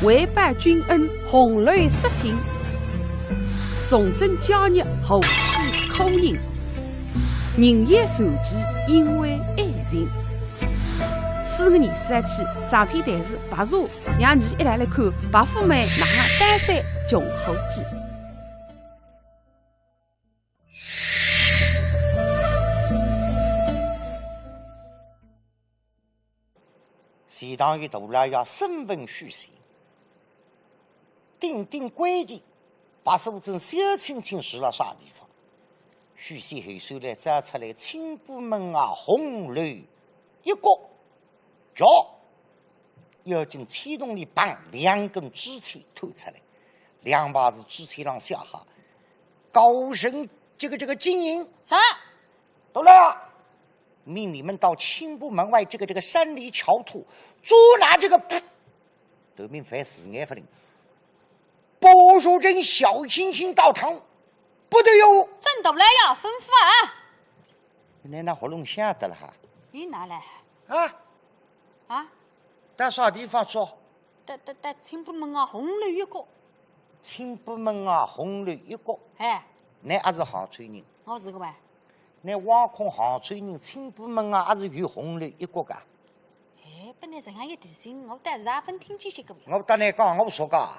为拜君恩，红楼失情。崇祯教孽后期口人，人也受忌，因为爱情。4个年4起，上片台词白茶让你一来看白富美哪单山穷后记。相当于大家要身份虚线，定规矩，把苏州小清清住了啥地方？虚线后手来找出来，青布门啊，红楼一角，脚要进气洞里绑2根支签拖出来，2把是支签上下哈，高声这个经营啥？都来啊！命你们到青布门外这个山里桥头捉拿这个得命犯4眼不灵，包守人小心心到堂，不得有真大来呀！吩咐啊！你那喉咙响得了哈？你哪来？啊？到啥地方说？到青布门啊，红楼一角。青布门啊，红楼一角。哎，你还是杭州人？我是个喂。你挖空杭州人，青布门啊，还是有红楼一角噶？哎，本来这样一提醒，我但是也分听见些个。我跟你讲，我说噶。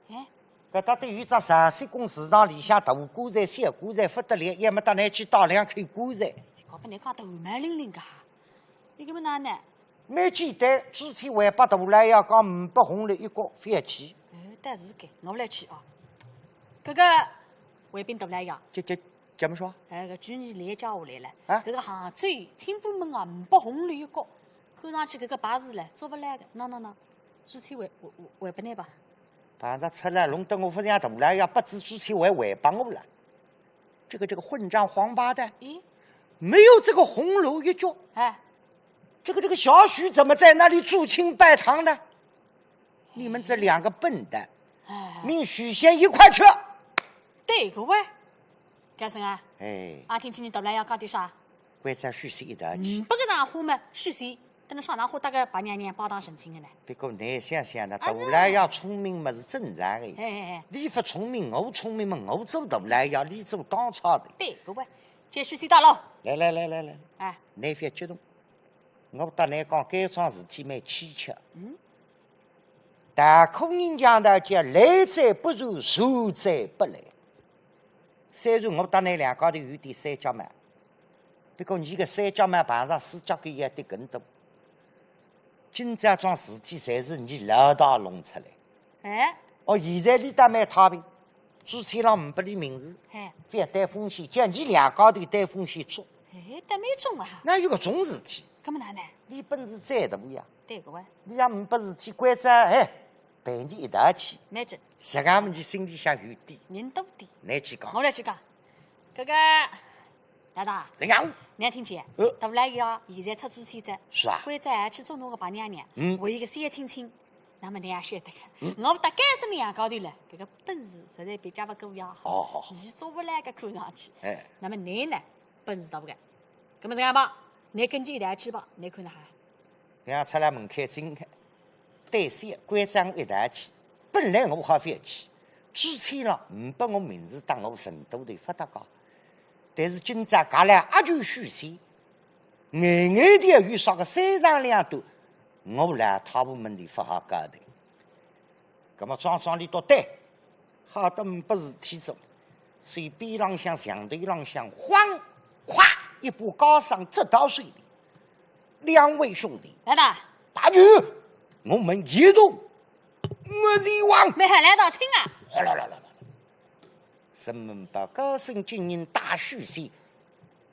哎，搿搭对于只山西公市场里向大锅菜、小锅菜不得了，也没得你去打2口锅菜。这个本来讲头蛮灵灵噶，你搿么哪呢？蛮简单，之前还把大来呀讲500红楼一角，非要去。但是搿我来去啊。搿个卫兵大来呀。怎么说？搿去年来叫下来了。搿个杭州青布门啊，500红楼一角，看上去搿个牌子唻做勿来个。喏，之前还拨你吧。把他出来，弄得我不像大来呀，不知之前还帮我了。这个混账黄八蛋！咦，没有这个红楼一角。哎，这个小许怎么在那里驻青拜堂呢？你们这2个笨蛋，命许仙一块去。对个喂，干什啊？哎，俺听见你大来要讲点啥？关在许仙一道去。不搿场话嘛，许仙等侬上场话大概白娘娘包当神经的呢。别个你想想呢，大来呀聪明嘛是正常的。哎，你不聪明，我聪明嘛，我做大来呀，你做当差的。对个喂，接许仙到了。来，哎，你别激动。我搭你讲，该桩事体蛮蹊跷。大口人讲的叫来者不如，如者不来。虽然我搭你2高头有点3角嘛，不过你个3角嘛碰上4角跟也得更多。今这桩事体侪是你老大弄出来。哎，现在你搭蛮太平，之前让500里名字，非要带风险，叫你2高头带风险做。但没中啊。那有个种事体。搿么哪呢？你本事再大呀？对个喂。你让500事体关着陪你一道去。蛮正。实际上你心里向有底。人多点。你去讲。我来去讲。搿个老大。怎样？你听见？大来要现在出租签证。是啊。关着去做侬个白娘娘。为一个小亲亲。那么你也晓得个。我搭该什么样高头了？搿个本事实在比家不够呀。好。伊做不来个看上去。那么你呢？本事大不个？搿么这样吧，你跟进一道去吧，你看哪哈？让出来门口睁开，对线关张一道去。本来我好非要去，之前了把我名字当我成都的发达高，但是今朝搞来阿就虚线，眼眼的有少个3上2多，我来他们的不好搞的。那么桩里都对，好的不事体做，随便浪向墙头浪向晃，咵一把高上直到水里。2位兄弟，来的大举，我们一同，我是王。没还来到亲啊！来，什么把高僧军人大虚线，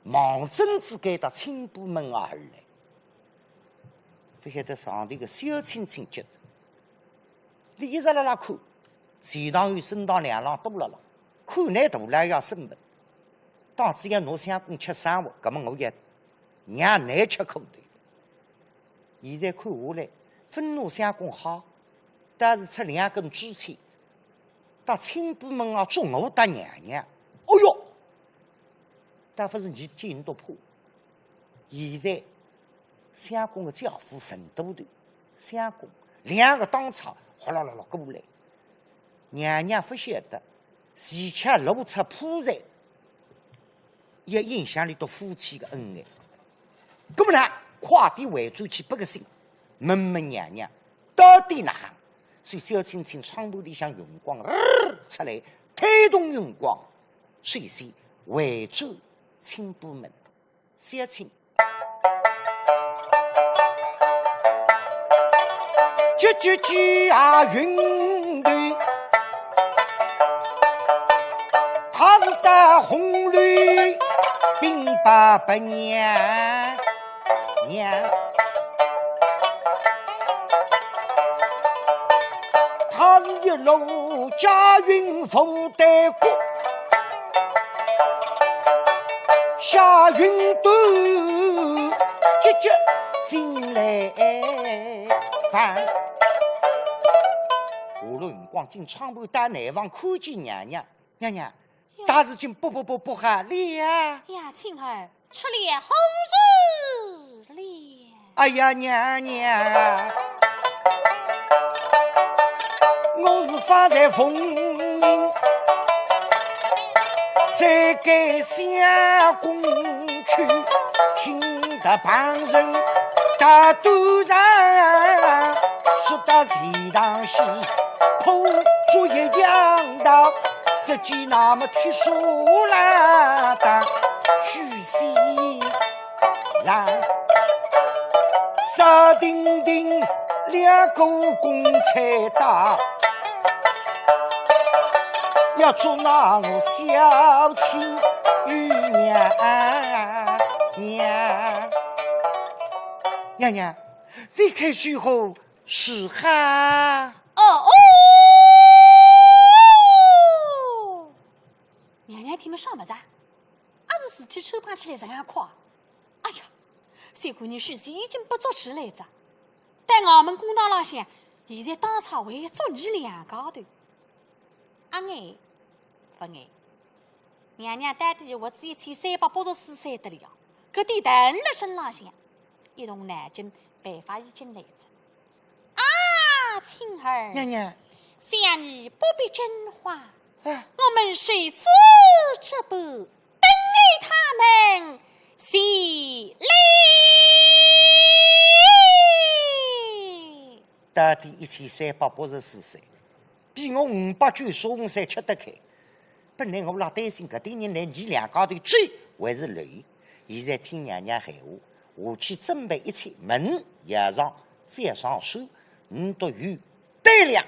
望真子给到青布门而来，不晓得上头个小青青接着，你一直在那看，前堂有升堂2浪多了，看你大来要身份，当只要侬相公吃生活，那么我也让你吃苦的。现在看下来，分侬相公好，但是出2根支签，到青布门啊捉我当娘娘。哦哟，但不是你见多怕。现在相公的教父成都的相公，2个当朝哗啦啦啦过来。娘娘不晓得，前恰露出铺在，也影响了对夫妻的恩爱。那么呢，快点回转去拨个信，问问娘娘到底哪行？所以小青青窗户里向用光出来，推动用光，随即回转青布门。小青急啊云队，他是的红绿并八百年娘，他是一路家运风带过，下云端急进来翻。下了辰光进窗户打内房，看见娘娘，娘娘，大事情不哈哩呀！呀，青儿出了好事了！哎呀，娘娘，我是发在风云，在该相公去，听得旁人大肚上，说到西塘西。头足一样道，只见那么铁树烂当虚西兰，沙丁丁两个公菜大，要做那我小亲与娘娘，离开最后是哈。娘娘听没上么子？阿是事体筹办起来这样快。哎呀，三姑娘许是已经不作吃来着。但我们公堂浪向，现在当场为做你两家头。阿爱不爱？娘娘带地我只1384岁得了，搿点等了身浪向，一同南京办法已经来着。啊，青儿，娘娘，想你不必真话。我们谁知这般等来他们喜来？到底1384岁，比我595岁吃得开。本来我老担心搿点人来你两家头追还是累，现在听娘娘喊话，下去准备一切，门也上，翻上手，你都有胆量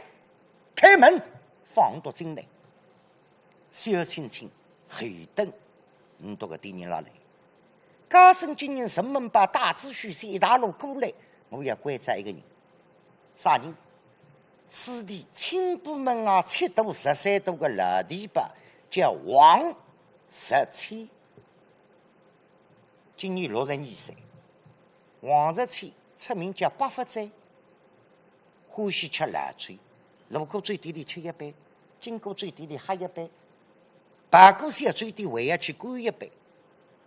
开门放到进来。小青青后等你到搿点人老来，家生今年城门把大子许仙一大路过来，我要关照一个人，啥人？此地青布门啊，7度13度个老地吧，叫王石谦，今年62岁。王石谦出名叫八发斋，欢喜吃辣嘴，路过嘴店里吃一杯，经过嘴店里喝一杯，爬过小嘴店还要去灌一杯，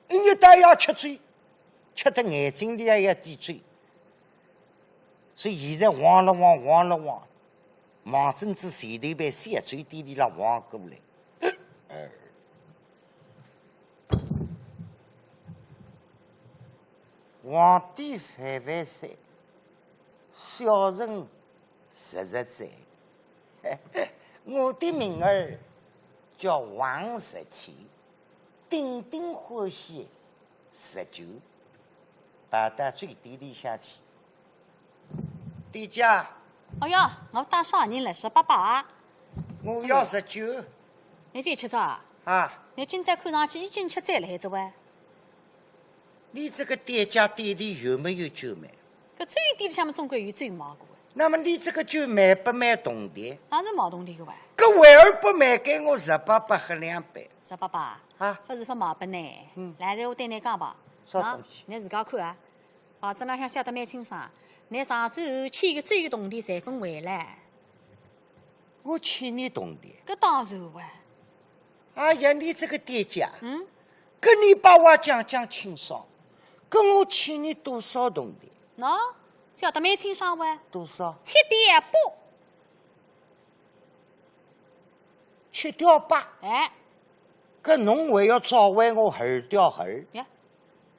一日都要吃醉，吃得眼睛里也要滴醉。所以现在望了望，王真子前头被小嘴店里了望过来。皇帝范三，小人实在。我的名儿叫王石谦，顶顶欢喜19，爬到最店里向去。店家，哎呀，我打啥人了？是爸爸。我要19。你再吃啥？啊！你今朝看上去已经吃再来着喂。你这个店家店里有没有酒卖？搿最店里向面总归有酒卖过。那么你这个酒卖不卖铜钿？当然卖铜钿个喂。搿为而不卖给我18喝2杯？是爸爸啊，不是不卖拨你。来在我对你讲吧。啥东西？你自家看啊，报纸浪向写得蛮清爽。你上周后欠个最个铜钿侪分回来。我欠你铜钿？搿当然喂。哎呀，你这个店家，搿你把我讲清爽，搿我欠你多少铜钿？喏，晓得蛮清爽喂。多少？7.8。7条8。哎，搿侬还要召回我2条2。呀，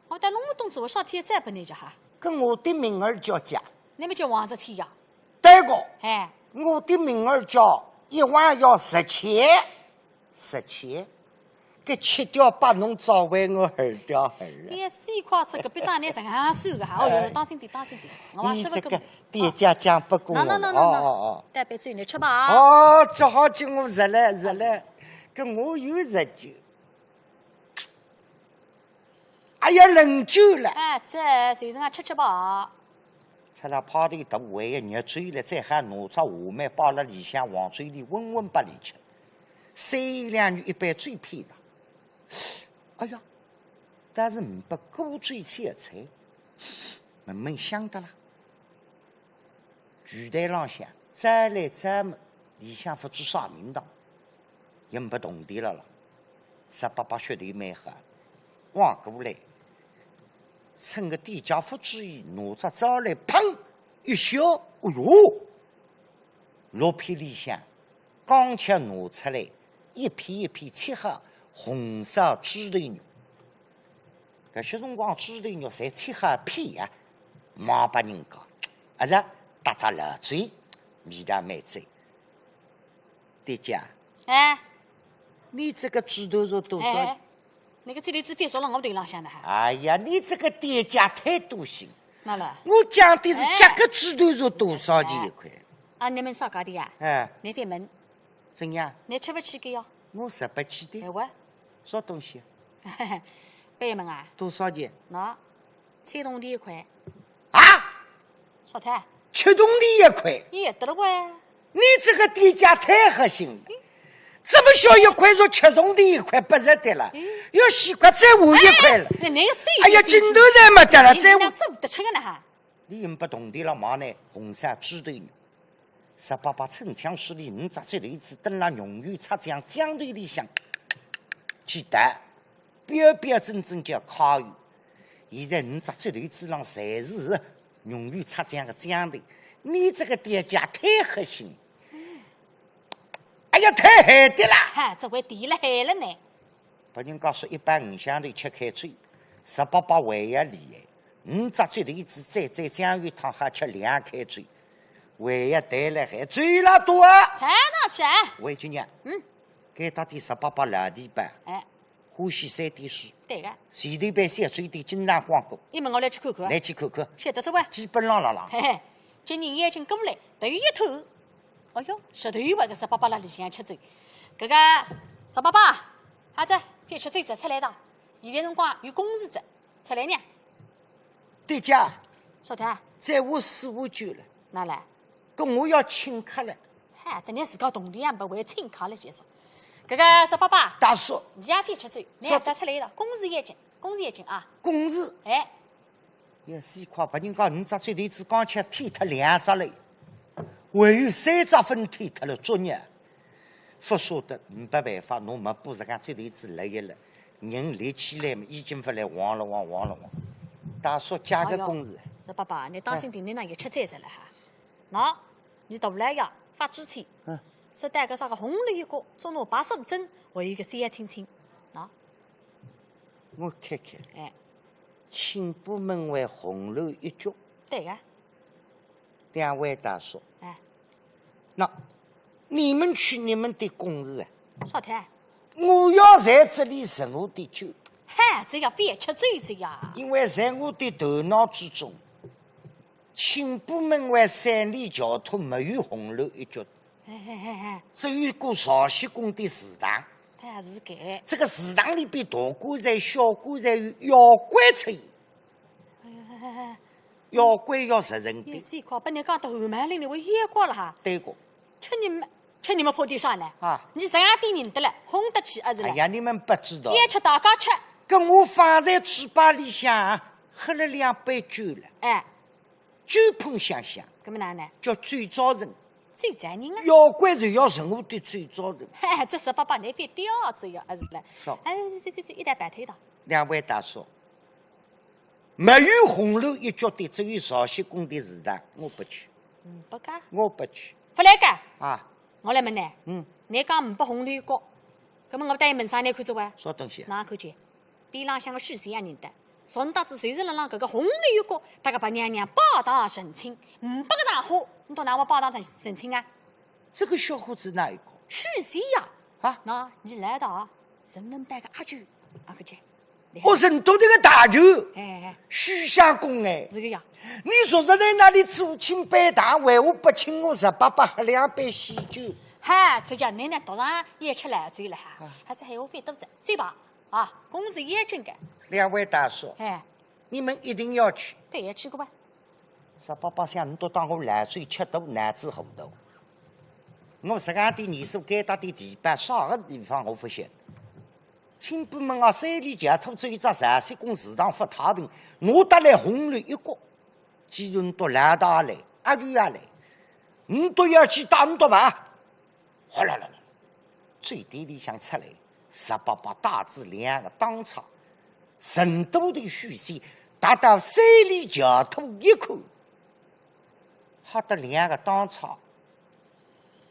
我但侬不懂做，上天再不你就哈，搿我的名儿叫贾。那么叫王十天呀？对个，哎，我的名儿叫1万要10千。搿7条8侬召回我2条2。也4块出搿笔账拿人行算个哈，哦哟，当心点，当心点，我还师傅你这个店家讲不过我。哦。带杯酒你吃吧啊。哦，只好叫我入来。搿我又入酒。哎呀，冷酒了。哎，这随身啊吃吧。出了泡里头回个热醉了，再喊拿只下面包了里向，往嘴里温把里吃。3言2语一杯醉偏的。哎呀，但是不过醉些菜，闷香的啦。剧台浪向再来再么，里向不知啥名堂，人不动地了，18血头蛮黑，望过来，趁个店家不注意，拿只招来，砰一笑，哎哟，6片里向刚切拿出来，一片一片切好。红烧猪头肉，搿些辰光猪头肉侪切好片啊，忙把人讲，是搭搭漏嘴，味道蛮赞。店家，哎，你这个猪头肉多少？那个这里只飞说了我头浪向的哈。哎呀，你这个店家太多心。哪了？我讲的是这个猪头肉多少钱一块？啊，你们啥价的呀？哎，你别问。怎样？你吃不起个哟？我18起的。哎我。啥东西？别问啊。多少钱？喏，菜冻地1块。啊？啥菜？吃冻地1块。也得了喂。你这个店家太黑心了，这么小一块肉，吃冻地1块不值得了，要西瓜再下1块了。那个水。哎呀，镜头才没得了，再下。这不得吃个呢哈。你用不冻地了忙呢？红烧猪头肉，18把城墙水里5只嘴雷子登了永远擦酱酱头里向。记得，标准叫烤鱼。现在5只嘴雷子上侪是永远擦酱的酱头，你这个店家太黑心。哎呀，太害的啦！嗨，这回地了害了呢。把人家说1般5香头吃开嘴，18把胃也厉害，5只嘴雷子再酱鱼汤还吃2开嘴，胃也带了还嘴了多啊！才哪去啊？魏金娘，该打的18把老地板，哎，欢喜3点水，对个。前头班3水点经常光顾，你们我来去看看。来去看看，晓得这喂。基本上了。嘿嘿，今年眼睛过来，头一头。哎哟，石头外个18把那里向吃嘴，搿个18把，哈子，别吃嘴子出来的。现在辰光有公事子，出来呢。对家，啥的？再我4、5酒了，哪来？搿我要请客了。嗨，这你自家动力也不会请客了，先生。搿个18把，大叔，你也别吃嘴，你也再出来的，公事眼睛啊。公事。哎，要4块，把人家5只嘴头子刚吃踢脱2只了，还有3只分踢脱了，作孽！不晓得，没办法，侬没把自家嘴头子勒一勒，人立起来嘛，已经不来晃了晃。大叔加个公事。这爸，你当心点，你那也吃菜着了哈。喏，你大来呀，发几天？是带个啥个红绿一个，做拿85针，还有一个山野青青。喏，我看看。哎，请部门为红楼一局。对个。2位大叔。哎，那你们去你们的公事啊。啥的？我要在这里食我的酒。嗨，这要别吃嘴子呀。因为在我的头脑之中，请部门为3里交通没有红楼一局。只有一个朝西宫的祠堂。他是该。这个祠堂里边大棺材、小棺材有妖怪出现。妖怪要食人的。也快把你讲到后门里，我也过了哈。对个。吃你们破地上呢？啊！你这样点认得了，哄得起儿子了。哎呀，你们不知道。也吃大家吃。跟我放在嘴巴里向，喝了2杯酒了。哎，酒喷香香。搿么哪呢？叫醉招人。醉zar人啊！妖怪就要人我的醉招人。这18那边吊子呀，儿子了。哎，一袋白腿的。2位大叔，没有红楼一局的，只有朝西宫的祠堂，我不去。不干。我不去。不来干。啊！我来问呢。你讲唔拨红绿角，咁么我带问啥你看做哇？啥东西？哪看见？边浪向个书生也认得。顺达子随着辣搿个红绿角，大家把娘娘抱堂成亲，唔拨个场合，你到哪我抱堂成亲啊？这个小伙子哪一个？书生呀！啊，那你来到人文班个阿舅，阿看见？我成都这个大舅，哎，徐相公哎，是个呀。你昨日在那里做亲拜堂，为何不请我18喝2杯喜酒？嗨，这家奶奶头上也吃烂醉了哈，还是还我费肚子，嘴巴啊，工资也挣个。2位大叔，哎，你们一定要去。对，也去过吧？18想你都当我烂醉吃肚男子糊涂。我这个的年数该打的地板啥个地方我不晓得。亲辈们啊，山里前头走一只山西公祠堂发太平，我得来红绿一角，既然都来到来，阿舅也来，你都要去打你多嘛？好了了，最地里想出来，18大子2个当场，成都的书生达到山里前头一看，吓得2个当场，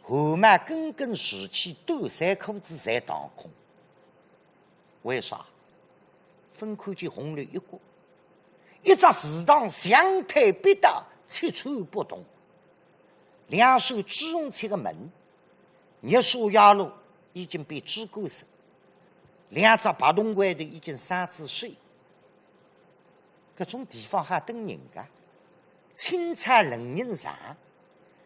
后面根竖起，短衫裤子侪荡空。为啥？分看见红绿一角，一只祠堂向台必倒，七寸不动。2手支用起个门，热沙崖路已经被支过手，2只白铜柜头已经3子水。搿种地方还等人家，青菜冷人上，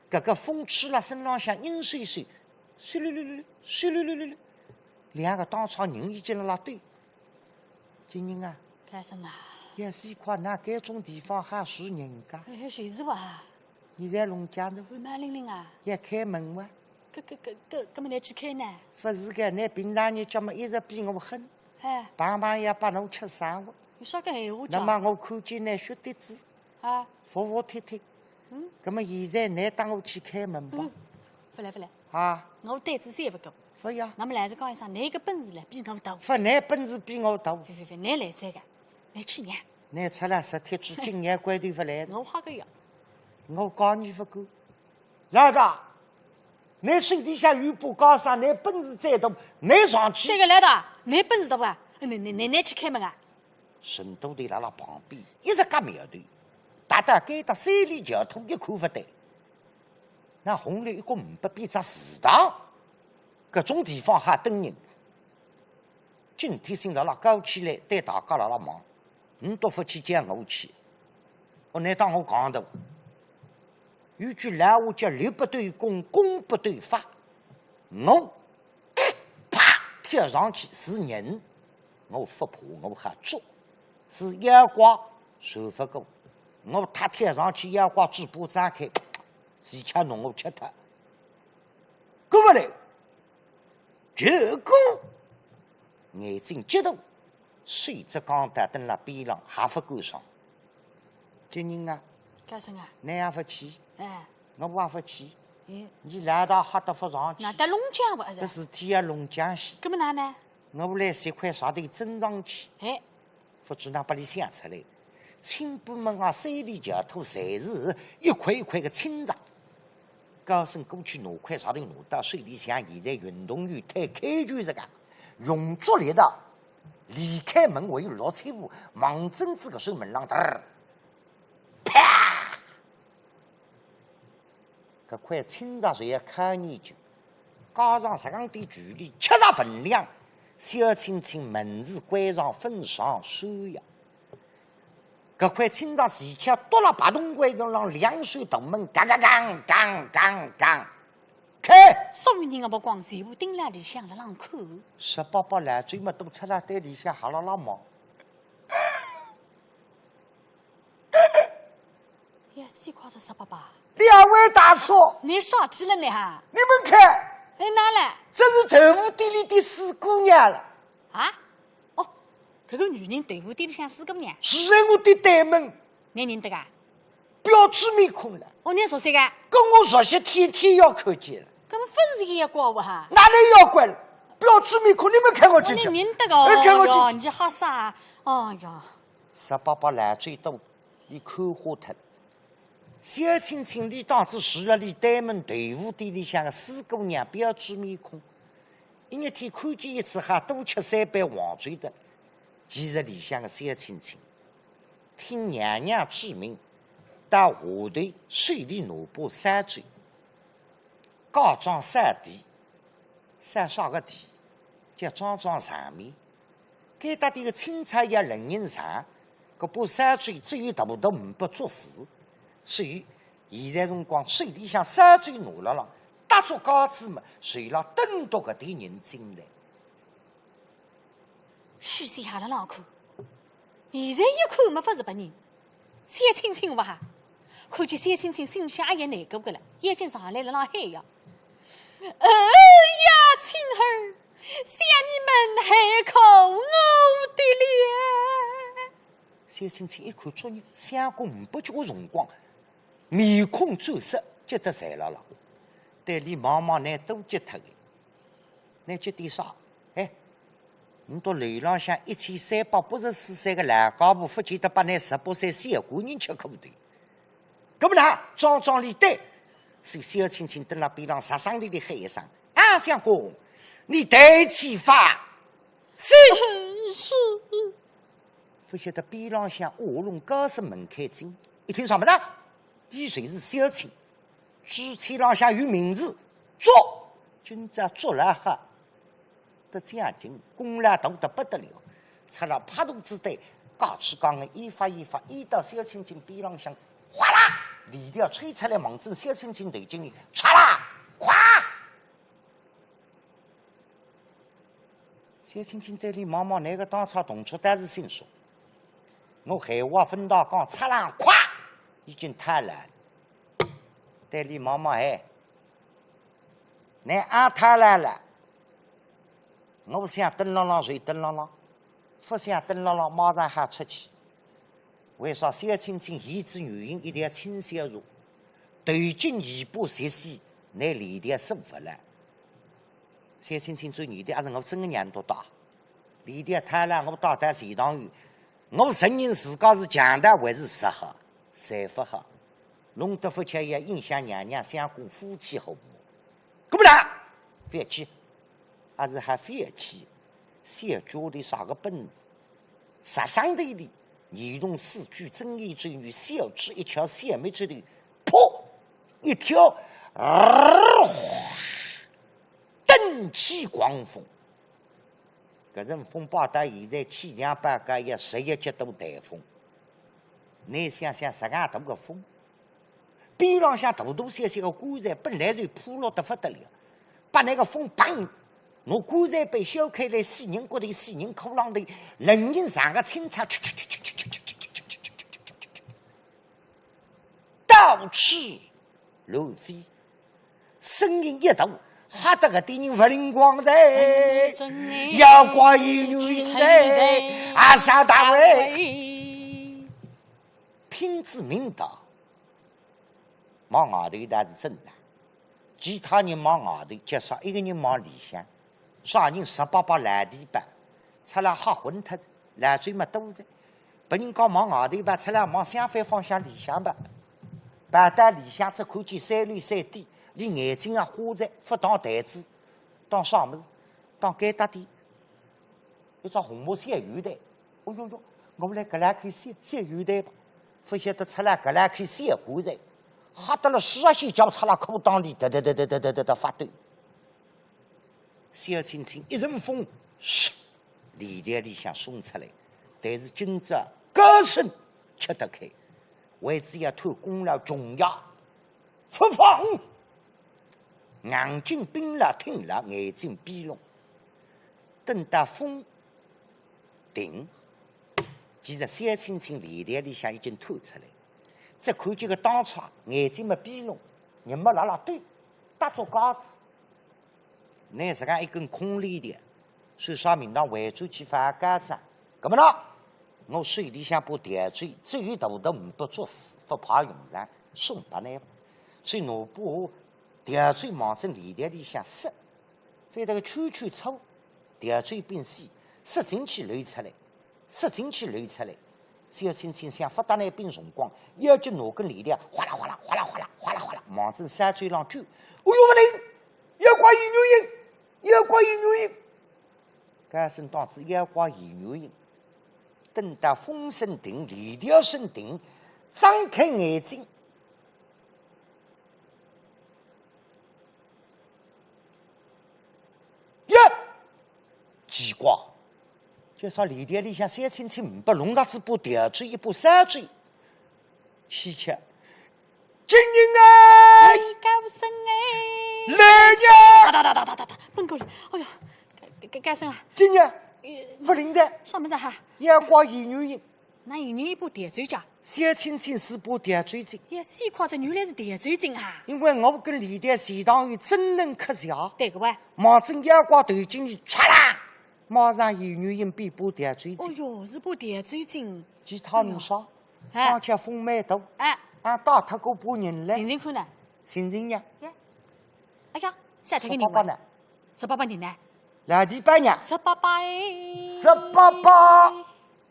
搿个风吹了身浪向阴水水，水噜噜噜，水噜噜噜噜。2个当场人已经辣辣堆，今人啊，干什啊？也是夸那搿种地方还住人家。哎，谁是吧？现在农家头，慢慢灵灵啊！也开门哇？搿么来去开呢？不是个，你平常日叫么一直比我狠，哎，胖也把侬吃生活。有啥个闲话讲？那么我看见你学点子，啊，服服帖帖。那么现在你带我去开门吧？不来。啊，我胆子3不够。不要。那么来是讲一声，你个本事嘞比我大。不，你本事比我大。非，你来3个，来去娘。你出了10天去，今年关头不来。我哈个要。我讲你不够，老大，你手底下有把高山，你本事再大，你上去。这个老大，你本事大不？你去开门啊？成都的辣辣旁边，一直夹苗头，大该到山里桥头一看不对。那红绿一个500变只祠堂，搿种地方还等人。今天先辣辣搞起来，对大家辣辣忙，你都不去见我去，你当我讲的。有句老话叫律不对公，公不对法。我啪跳上去是人，我不怕，我还捉；是妖怪受不过，我他跳上去，妖怪嘴巴张开，是吃弄我吃他。过不来，结果眼睛激动，水只钢蛋蹲辣边浪，还不够上。今人啊，干什啊？你也不去？哎，我也不去。你来到吓得不上去。那得龙江不是？搿事体要龙江县。搿么哪呢？我来3块上头争上去。哎，不知哪把里想出来，亲辈们啊，山里桥头侪是一块一块的青藏。高升过去拿块上头拿到水里向，现在运动员推开球这个，用足力道离开门为落彩舞，王贞子个手门浪头，啪！搿块青藏水要靠研究，加上10公里距离，70分量，小青青门子关上分上收呀。搿块青藏水枪夺了白铜柜头上2扇大门，刚，开！所有人个目光全部盯辣里向辣浪看。18来嘴么都出来对里向哈啦啦忙。呀，西瓜子18吧。2位大叔，你啥去了呢哈？你们看，哎哪来？这是豆腐店里的四姑娘了。啊？哦，这个女人豆腐店里向4姑娘。是我的对门。你认得个？标志面孔了。哦，你熟悉个？跟我熟悉，天天要看见了。搿么不是一个怪物哈？哪里妖怪了？标志面孔，你们看我进去。你认得个？看我进去。你好傻！哦哟。 18把烂嘴都，伊看花脱。小青青里当子除了里对门队伍队里向的四姑娘标志面孔，一日天看见一只哈多吃3杯黄醉的，其实里向的小青青，听娘娘之命，到河头水里挪把山水，高装山地，山上个地，叫装上面，该搭的个青菜也人人上，搿把山水只有大不500足事。所以，现在辰光水里向山水挪了搭着高子嘛，随了登多搿点人进来。许仙下了脑壳，现在一看没法日本人，小青青不哈？看见小青青心下也难过个了，眼睛上来了那喊呀！呀，青儿，向你们海口我的脸。小青青一看作业，想过500句个辰光。面孔转色，急得财了。对李茫茫呢都急脱个，那急点啥？哎，你到楼浪向1384岁个烂高布，不见得把那18岁小姑娘吃苦头。搿么呢，装里对，所以小青青蹲辣边浪杀伤力的喊一声：“啊，相公，你抬起发，是。”不晓得边浪向卧龙高声门开进，一听什么呢？伊谁是小青？纸册浪向有名字，捉，今朝捉了哈，得将军功劳大得不得了，出了拍肚子对，高起讲的一发一到小青青边浪向，哗啦，里条吹出来，猛正小青青头颈里，唰啦，咵，小青青对里茫茫那个当朝同出，但是心说，我海话分道讲，嚓啦，咵。已经太了，对李妈妈哎，你俺太来了，我想等浪浪谁等浪浪，不想等浪浪马上还出去。为啥小青青一直原因一定要清小如，头颈尾巴实细，那里头生不了。小青青最女的，还是我真个娘多大，里头太了，我到底谁当于，我承认自家是强大还是适合。谁不好？弄得夫妻也影响娘娘相公夫妻和睦。搿么啦，别气，还是还别气。小家的啥个本事？杀伤队里，仪容四句真言真语，小指一条小妹之头，噗一条，登起狂风。搿阵风暴到现在气象八卦也11级度台风。你想想，10大个风，边浪向大小小个棺材本来就铺落得不得了，把那个风砰，我棺材被削开来，死人骨头、死人裤浪头，人人上个清茶，到处乱飞，声音一大，吓得个点人不灵光的，妖怪有女人在，阿啥大位。拼子明道，往外头那是真的，其他人往外头，介绍一个人往里向，啥人18把烂地板，出来吓昏脱的，烂嘴没多的，别人讲往外头吧，出来往相反方向里向吧，半到里向只看见3绿3低，连眼睛啊花在不当台子，当啥么子，当该搭的，一张红毛小油袋，哦哟哟，我们来搿两块小油袋吧。不晓得出来搿两块小棺材，吓得了40些脚出了裤裆里，得发抖。小青青一阵风，唰，里头里向送出来，但是今朝高声吃得开，为只要偷功劳重要，不放。眼睛冰了听了，眼睛闭拢，等到风停。其实小青青里头里向已经透出来，再看见个当场眼睛没闭拢，人没拉拉对，搭着架子，拿自家一根空链的，所以啥名堂围住去发家上，搿么呢？我水里向把吊坠只有大的500做事，不怕用上，送把那，所以我把吊坠往正里头里向塞，非得个圈圈粗，吊坠变细，塞进去流出来。塞进去流出来，小青青想发达那边辰光，要就拿根链条，哗啦哗啦哗啦哗啦哗啦哗啦，往正山嘴上卷。哎呦不灵，要挂鱼肉影，要挂鱼肉影。搿声当子要挂鱼肉影，等到风声停，链条声停，张开眼睛。奇怪，就说链条里向小青青五把龙大嘴，把吊坠，一把山坠，稀奇。金人哎，高声哎，来呀！哒，奔过来，哎呦，高声啊！今日不灵的，上门子哈，要挂鱼肉影，那有人一把吊坠架，小青青是把吊坠巾，也西夸这原来是吊坠巾啊！因为我跟链条相当于真能可笑。对个喂，毛正要挂头巾里，唰啦，马上鱼肉影比把吊坠巾。哦哟，是把吊坠巾，其他人少，哎而且风蛮大，哎，打脱过把人来，寻看呢？寻人呀，哎呀，晒脱个人18呢， 18人呢老弟爸娘。 ？18哎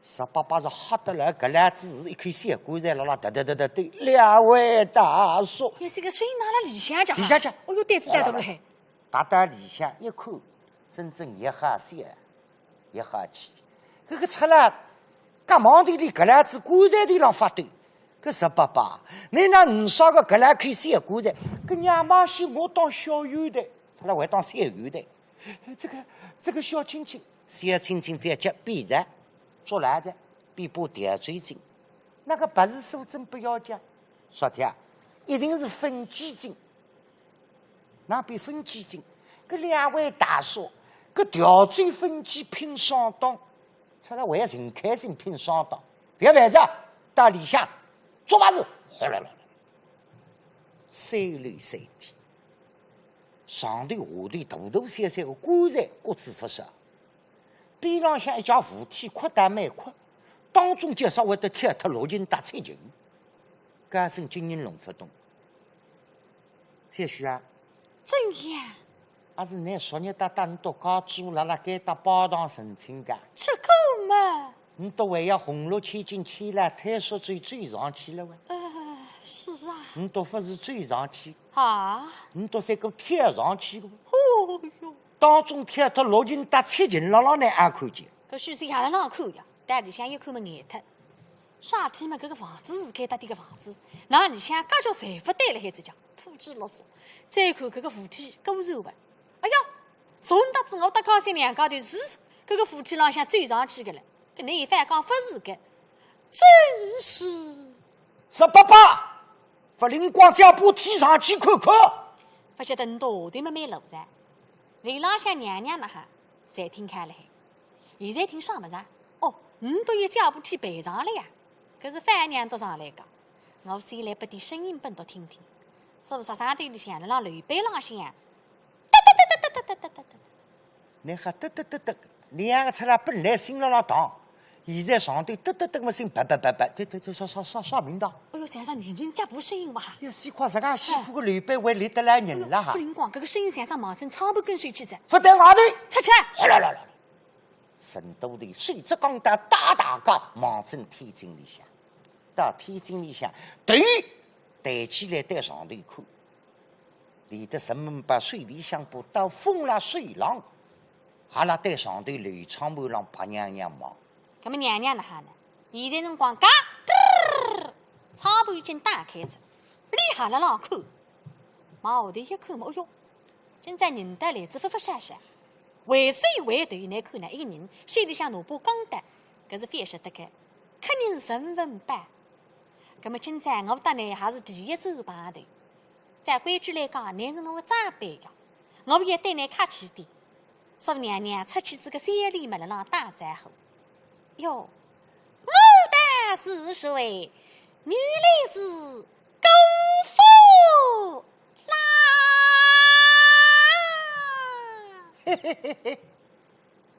，18是吓得来，搿两只是一口小棺材，啦对，两位大叔，也是个水拿了里向去，里向去哦哟，胆子大得不嘞？打到里向一看，真正一哈小，一哈气，搿个出来，赶忙地里搿两只棺材地上发抖。搿18，你那五少个搿两口小棺材，搿娘妈些我当小油的，出来还当小油的。这个小青青，小青青反击比着，捉来着，比把吊坠巾，那个不是素贞不要讲，说的啊，一定是分几斤，那比分几斤？搿两位大叔，搿吊坠分几拼上当，出来还陈开心拼上当，不要反着，到里向做法子，哗啦啦，三楼三天。上头下头大大小小的棺材各自不少，边浪向一家扶梯扩大蛮阔，当中介绍会得贴脱落进搭彩琴，搿声金银龙不动。小许啊，怎样？还是拿昨日搭你到家住辣该搭宝堂成亲家，吃够嘛？你都还要红绿千金起来，太叔最上去了哇！是啊。你都不是最上去，啊？你都是个贴上去的。哦哟，当中贴脱落进搭彩琴，老难也看见。搿许是夜了浪看呀，但里向一看么眼脱。夏天嘛，搿个房子是该搭点个房子，那里向介叫财富堆了海子讲，铺纸落索。再看搿个扶梯多柔滑，哎呀，从搭子我搭高三两高头是搿个扶梯浪向追上去个了。搿你一番讲不是个，真是。18，不灵光将把梯上去看看。不晓得你到下头么蛮路噻？里浪向娘娘那哈，侪听开了海。现在听上不着？哦，你都有脚步梯陪上了呀？搿是范娘都上来讲，我先来拨点声音拨侬听听。是不是上头里向辣楼板浪向呀？哒，你还嘚，两个出来本来心辣辣荡，现在上头嘚么声，对，啥名堂？哎呦，像啥女人脚步声音哇哈！要西瓜这个西铺个楼板还立得来人了哈不！灵光，搿个声音像啥毛针草布跟手起子，不在外头，出去！哗啦啦啦！成都的水浙江的大街望正天津里向，到天津里向头抬起来在上头看，里的人们把水里向把到风浪水浪，哈拉在上头流畅满浪白娘娘望。搿么娘娘那哈呢？现在辰光嘎，草布已经打开着，里哈了浪看，往后头一看嘛，哎哟，真在认得来自发闪闪。为水回头来看呢，一个人手里向拿把钢刀，搿是非晓得个，肯定是人文版。搿么今朝我搭呢还是第一周排头，在规矩来讲，乃是我的长辈呀，我也对你客气点。说娘娘出去这个三里嘛，辣浪打招呼。哟，牡丹是谁？原来是功夫啦！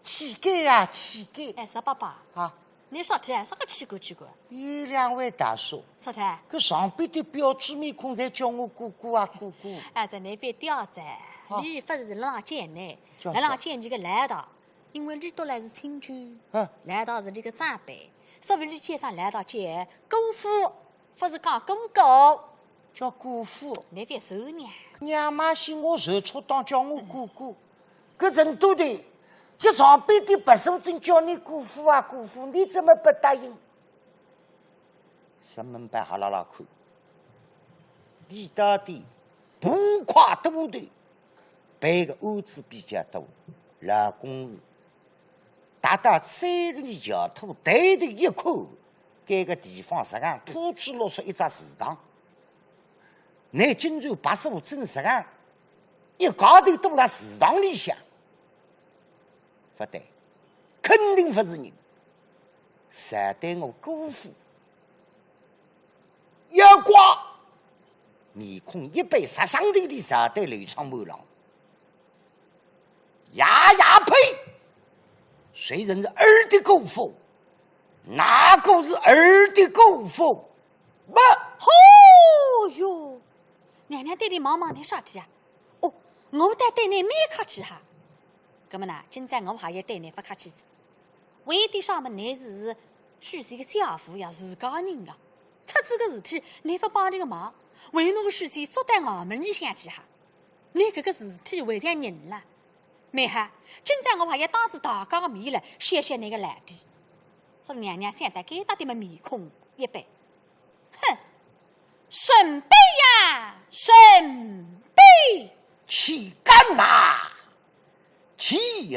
乞丐呀，乞丐！哎，石爸爸啊，你说起啥个奇怪？有两位大叔，说噻，搿上边的标志面孔侪叫我姑姑啊，姑姑。哎，在那边吊着，礼法是辣浪见呢，叫辣浪见你个来道，因为你都来是亲眷，嗯，来道是你个长辈，说不里街上来到见姑父，不是讲公公，叫姑父。你别说呢。娘妈嫌我受错当叫我姑姑，搿成都的，这朝边的白手真叫你姑父啊姑父，你怎么不答应？什么办哈拉拉看，李大的步跨多的，背个案子比较多，老公是达到3里桥土对头一块，该个地方实际上铺置落出一只祠堂。乃今朝85真实上，一高头都辣祠堂里向，不对，肯定不是人。才对我姑父，一挂面孔一背杀伤力的才对刘长满郎，呀呀呸！谁人是儿的姑父？哪个是儿的姑父？不，哦哟！娘娘对你忙忙点啥去啊？哦，我得对你蛮客气哈。那么呢，今朝我还要对你不客气子。为的啥么？你是许仙个家父呀，自家人啊。出这个事体，你不帮这个忙，为侬个许仙坐在衙门里向去哈。你这个事体为像人了，妹哈，今朝我还要当着大家的面来谢谢你个来弟。说娘娘想得给他的么面孔一般，哼！神杯呀，神杯！岂敢呐？岂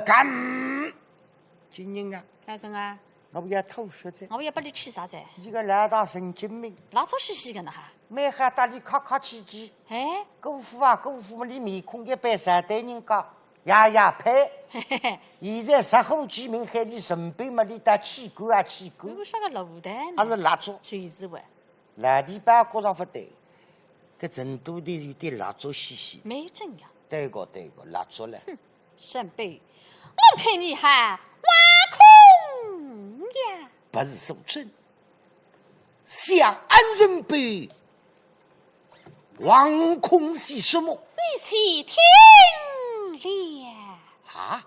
敢？今日啊，老孙啊，我不要吐血在，我也不理气啥子，一个老大神经病，老粗兮兮的呢哈。每下打里客客气气，哎，姑父啊，姑父，你面孔一般，才对人家呀呀呸！嘿嘿嘿，现在石虎见面喊你神杯嘛，你打气管啊气管，我说个卤蛋，还是蜡烛？随时玩，蜡地板觉着不对，搿成都的有点蜡烛兮兮。没正呀。对个，蜡烛嘞。神杯，我陪你哈挖空呀！不是说真，想安人杯，望空是什么？你去听了。啊？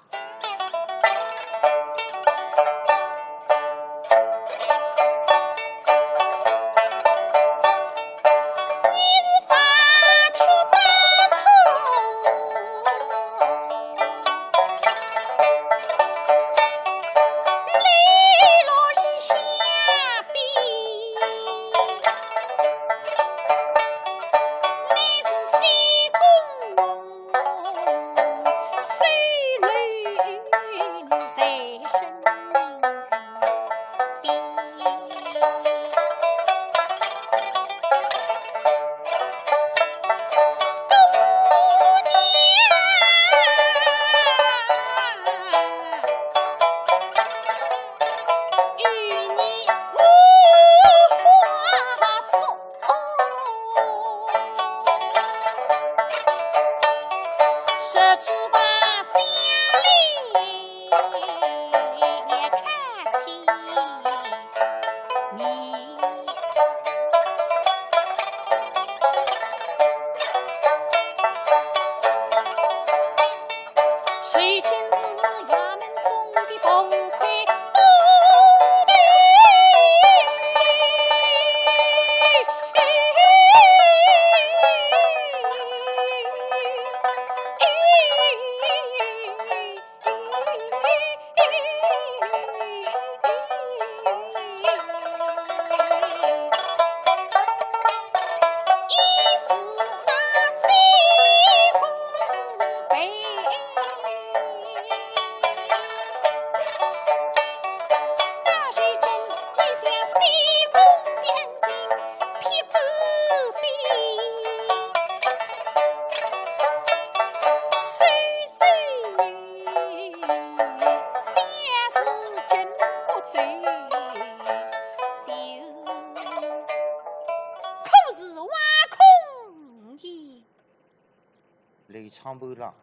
刘长波浪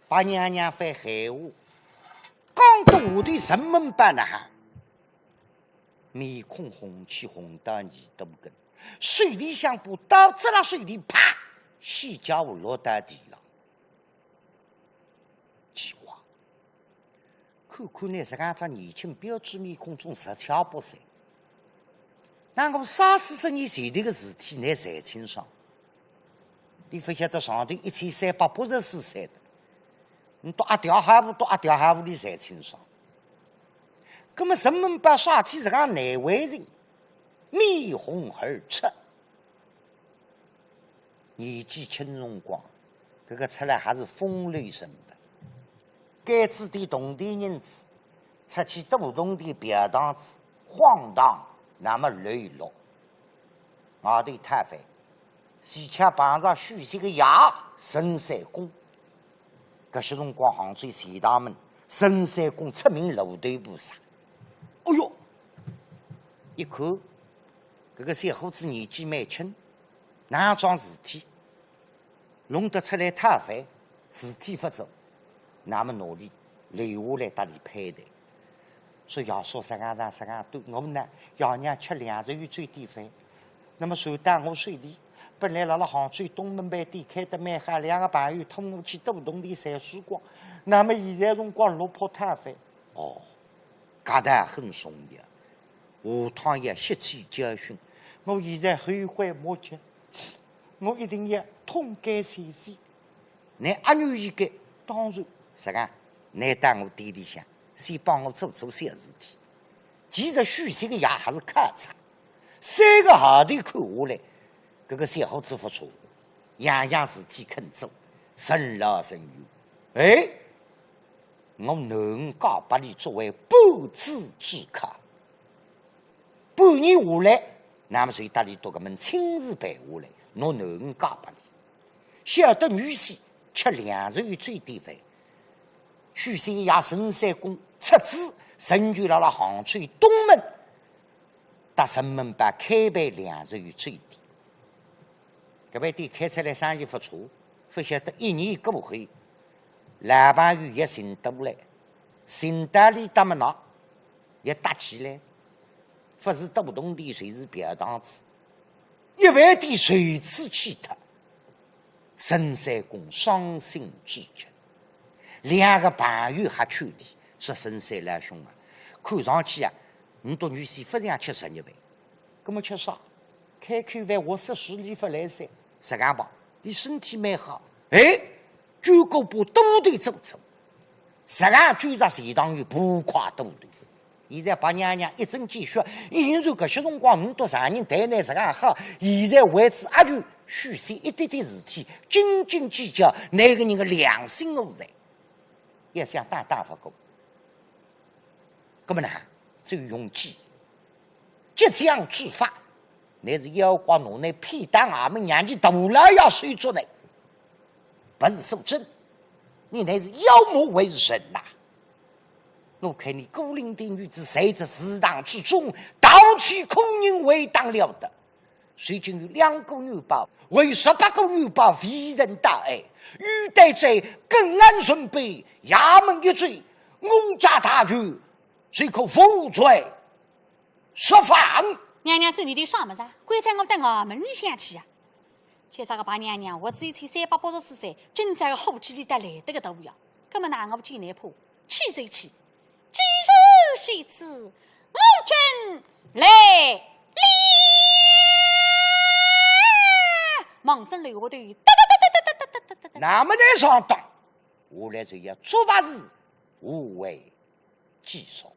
把娘娘翻害我，讲到我的什么办呢？哈，面孔红起红到耳朵根，水里向把刀子了水里，啪，先叫我落到地了。奇怪，看看看呢，这样张年轻标致面孔中十巧八三。那我30-40年前头个事体，你侪清爽。你不晓得上头1384岁的，你到阿条海湖，你侪清爽。那么人们把耍天这样内外人面红耳赤，年纪轻辰光，这个出来还是风流神的。该子的同地人子，出去都同的表堂子，荒唐那么磊落。我的太妃，前恰碰上虚席个爷沈三公，搿些辰光杭州钱塘门沈三公出名露头菩萨。哎哟，一看搿个小伙子年纪蛮轻，哪桩事体弄得出来太妃，事体不足，那么努力留下来搭理配的。说要说啥对我呢，要娘吃2日鱼最低饭。那么传达我水里，本来辣杭州东门饭店开得蛮好，2个朋友通我去都动地赚时光。那么现在辰光落魄太饭，哦，搿得很重要。下趟要吸取教训，我现在后悔莫及，我一定要痛改前非。你阿女意见，当然实个，你到我店里向，先帮我做小事体。其实虚席个爷还是可差。3个号头看下来，这个小伙子不错，样事体肯做，任劳任怨。哎，我能够把你作为半子之客。半年下来，那么谁搭里多个门亲自陪下来，我能够把你晓得女婿吃2日鱼最低饭。许仙爷沈三公出资成就了杭州东门。到人们把开办2日鱼最低，搿饭店开出来生意不错，不晓得1年过后，老朋友也寻到来，寻到里搭么孬，也搭起来，不是都动的，谁是表堂子，一饭店随此弃脱，沈三公伤心至极，2个朋友还劝他说：“沈三老兄啊，看上去啊。”你到女婿非常吃10日饭，搿么吃啥？开口饭我10里不来噻，实干吧，你身体蛮好，哎，就够把肚头做走，实干就在钱塘有不垮肚头。现在把娘娘一针见血，现在搿些辰光你到啥人对你实干好，现在为此阿就虚心一点点事体，斤斤计较，那个人的良心何在？也想大不够，搿么呢？只有用计，即将制法，乃是妖怪奴内屁蛋俺们年纪大了要睡着呢，不是受真，你乃是妖魔为人呐！我看你孤零的女子，谁在祠堂之中盗取空人为当了得？谁竟有2个女包，为18个女包为人大爱，欲待罪更安顺卑，衙门一罪，我家大狱。谁可负罪释放？娘娘，这里头啥么子？怪在我到衙门里向去呀！今朝个把娘娘，我只有才384岁，正在个后期里得来得个大呀！搿么拿我不进来破，气谁气？既是谁此？我君来了！忙针流下头，那么在上当，我来就要做法事，无为继受。